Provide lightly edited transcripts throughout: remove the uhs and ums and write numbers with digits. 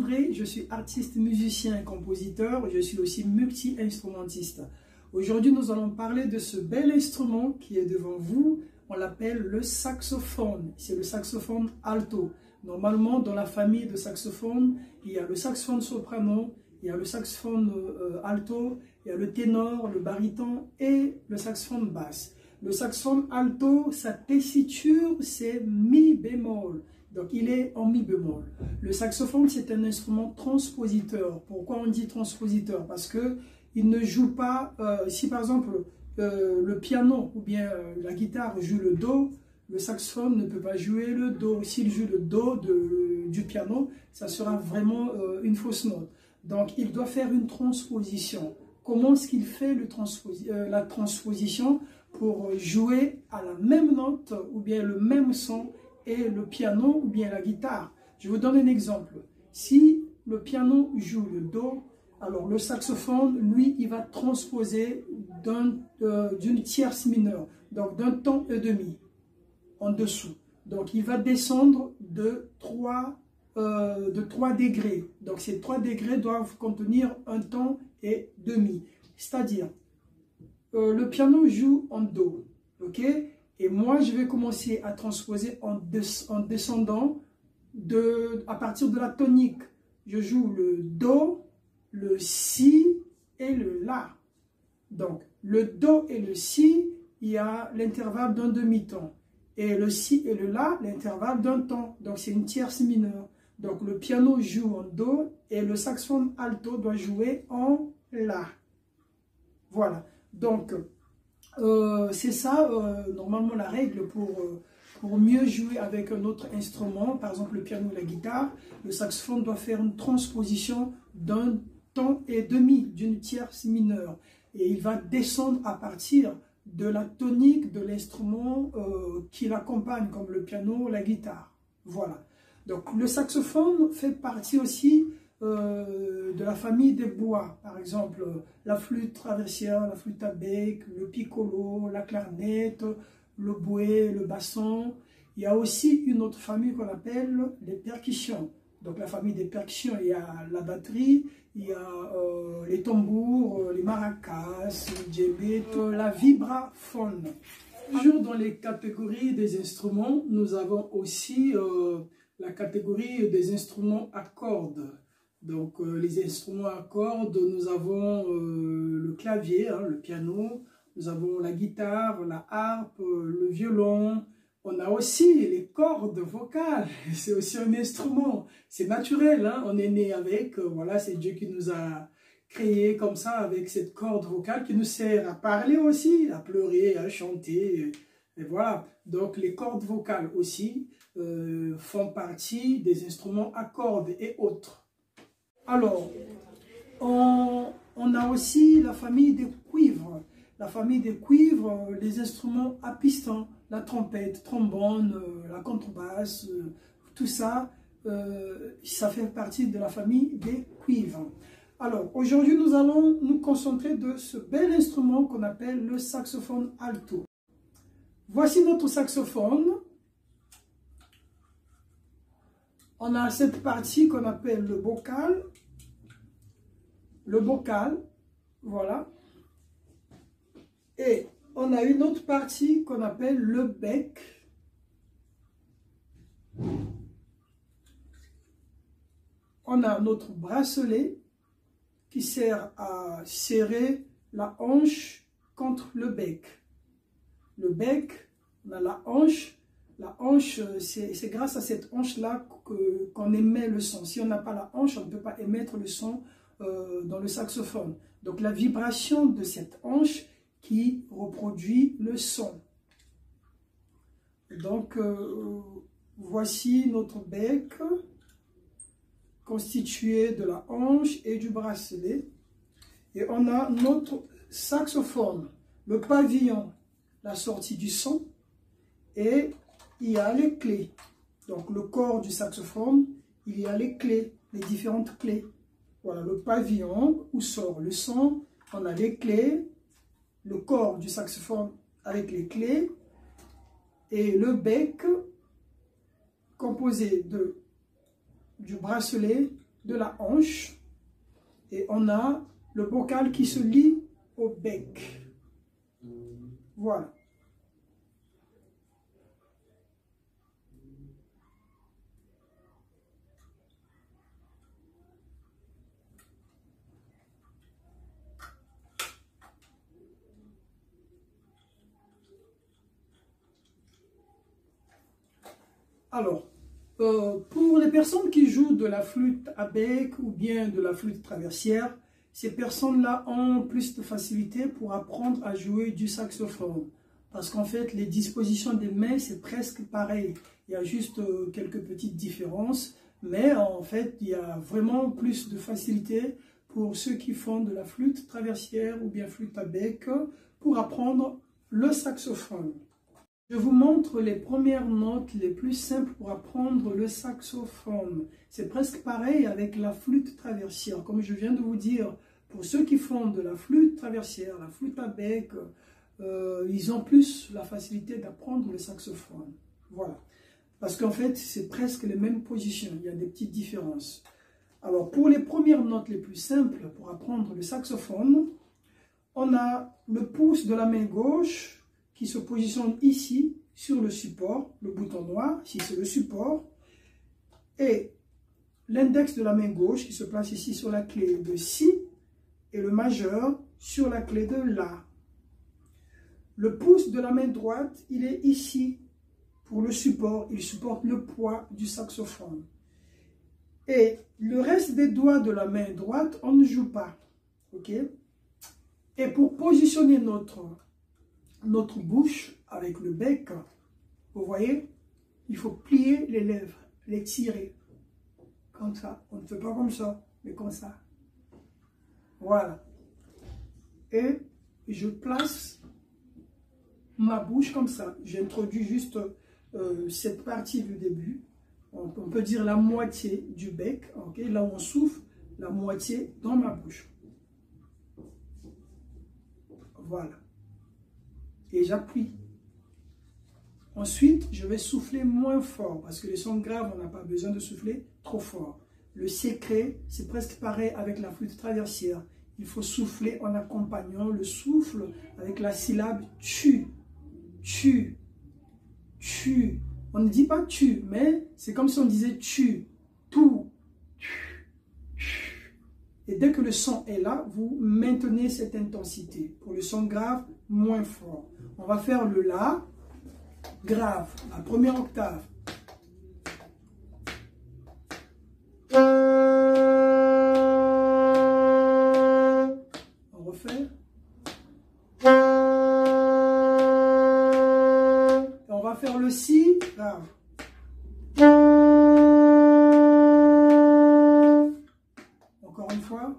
André, je suis artiste, musicien et compositeur, je suis aussi multi-instrumentiste. Aujourd'hui, nous allons parler de ce bel instrument qui est devant vous. On l'appelle le saxophone. C'est le saxophone alto. Normalement, dans la famille de saxophones, il y a le saxophone soprano, il y a le saxophone alto, il y a le ténor, le baryton et le saxophone basse. Le saxophone alto, sa tessiture, c'est mi bémol. Donc, il est en mi bémol. Le saxophone, c'est un instrument transpositeur. Pourquoi on dit transpositeur? Parce que il ne joue pas, si par exemple, le piano ou bien la guitare joue le do, le saxophone ne peut pas jouer le do. S'il joue le do du piano, ça sera vraiment une fausse note. Donc, il doit faire une transposition. Comment est-ce qu'il fait la transposition pour jouer à la même note ou bien le même son et le piano ou bien la guitare? Je vous donne un exemple. Si le piano joue le do, alors le saxophone, lui, il va transposer d'une tierce mineure, donc d'un ton et demi en dessous. Donc il va descendre de 3 degrés. Donc ces 3 degrés doivent contenir un ton et demi. C'est-à-dire, le piano joue en do, ok? Et moi, je vais commencer à transposer en descendant à partir de la tonique. Je joue le do, le si et le la. Donc, le do et le si, il y a l'intervalle d'un demi-ton. Et le si et le la, l'intervalle d'un ton. Donc, c'est une tierce mineure. Donc, le piano joue en do et le saxophone alto doit jouer en la. Voilà. Donc, c'est ça, normalement, la règle pour mieux jouer avec un autre instrument, par exemple le piano ou la guitare. Le saxophone doit faire une transposition d'un ton et demi, d'une tierce mineure. Et il va descendre à partir de la tonique de l'instrument qui l'accompagne, comme le piano ou la guitare. Voilà. Donc le saxophone fait partie aussi de la famille des bois, par exemple la flûte traversière, la flûte à bec, le piccolo, la clarinette, le bouet, le basson. Il y a aussi une autre famille qu'on appelle les percussions. Donc la famille des percussions, il y a la batterie, il y a les tambours, les maracas, le djembé, la vibraphone. Toujours dans les catégories des instruments, nous avons aussi la catégorie des instruments à cordes. Donc les instruments à cordes, nous avons le clavier, hein, le piano, nous avons la guitare, la harpe, le violon. On a aussi les cordes vocales, c'est aussi un instrument, c'est naturel, hein? On est né avec, voilà, c'est Dieu qui nous a créés comme ça, avec cette corde vocale qui nous sert à parler aussi, à pleurer, à chanter, et voilà. Donc les cordes vocales aussi font partie des instruments à cordes et autres. Alors, on a aussi la famille des cuivres. La famille des cuivres, les instruments à piston, la trompette, trombone, la contrebasse, tout ça, ça fait partie de la famille des cuivres. Alors, aujourd'hui, nous allons nous concentrer de ce bel instrument qu'on appelle le saxophone alto. Voici notre saxophone. On a cette partie qu'on appelle le bocal. Le bocal, voilà. Et on a une autre partie qu'on appelle le bec. On a notre bracelet qui sert à serrer la hanche contre le bec. Le bec, on a la hanche. La hanche, c'est grâce à cette hanche-là qu'on émet le son. Si on n'a pas la hanche, on ne peut pas émettre le son dans le saxophone. Donc la vibration de cette hanche qui reproduit le son. Donc voici notre bec constitué de la hanche et du bracelet. Et on a notre saxophone, le pavillon, la sortie du son, et il y a les clés. Donc le corps du saxophone, il y a les clés, les différentes clés. Voilà, le pavillon où sort le son, on a les clés, le corps du saxophone avec les clés, et le bec composé du bracelet, de la hanche et on a le bocal qui se lie au bec. Voilà. Alors, pour les personnes qui jouent de la flûte à bec ou bien de la flûte traversière, ces personnes-là ont plus de facilité pour apprendre à jouer du saxophone. Parce qu'en fait, les dispositions des mains, c'est presque pareil. Il y a juste quelques petites différences, mais en fait, il y a vraiment plus de facilité pour ceux qui font de la flûte traversière ou bien flûte à bec pour apprendre le saxophone. Je vous montre les premières notes les plus simples pour apprendre le saxophone. C'est presque pareil avec la flûte traversière. Comme je viens de vous dire, pour ceux qui font de la flûte traversière, la flûte à bec, ils ont plus la facilité d'apprendre le saxophone. Voilà. Parce qu'en fait, c'est presque les mêmes positions. Il y a des petites différences. Alors, pour les premières notes les plus simples pour apprendre le saxophone, on a le pouce de la main gauche qui se positionne ici sur le support, le bouton noir, si c'est le support, et l'index de la main gauche qui se place ici sur la clé de Si, et le majeur sur la clé de La. Le pouce de la main droite, il est ici pour le support, il supporte le poids du saxophone. Et le reste des doigts de la main droite, on ne joue pas, ok? Et pour positionner notre bouche avec le bec, vous voyez, il faut plier les lèvres, les tirer, comme ça. On ne fait pas comme ça, mais comme ça. Voilà. Et je place ma bouche comme ça. J'introduis juste cette partie du début. On peut dire la moitié du bec, ok? Là où on souffle, la moitié dans ma bouche. Voilà. Et j'appuie. Ensuite, je vais souffler moins fort parce que les sons graves, on n'a pas besoin de souffler trop fort. Le secret, c'est presque pareil avec la flûte traversière. Il faut souffler en accompagnant le souffle avec la syllabe tu, tu, tu. On ne dit pas tu, mais c'est comme si on disait tu, tout, tu, tu. Et dès que le son est là, vous maintenez cette intensité. Pour le son grave, moins fort. On va faire le La grave, la première octave. On refait. Et on va faire le Si grave. Encore une fois.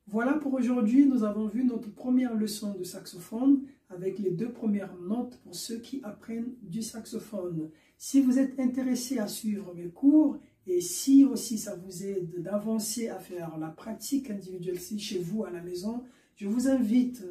Voilà pour aujourd'hui, nous avons vu notre première leçon de saxophone avec les 2 premières notes pour ceux qui apprennent du saxophone. Si vous êtes intéressé à suivre mes cours et si aussi ça vous aide d'avancer à faire la pratique individuelle chez vous à la maison, je vous invite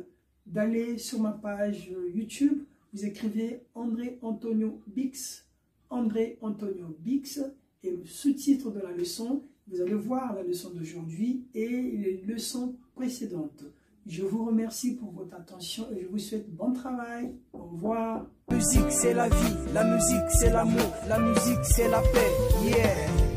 d'aller sur ma page YouTube. Vous écrivez André Antonio Bix, André Antonio Bix et le sous-titre de la leçon. Vous allez voir la leçon d'aujourd'hui et les leçons précédentes. Je vous remercie pour votre attention et je vous souhaite bon travail. Au revoir. La musique c'est la vie, la musique c'est l'amour, la musique c'est la paix. Yeah.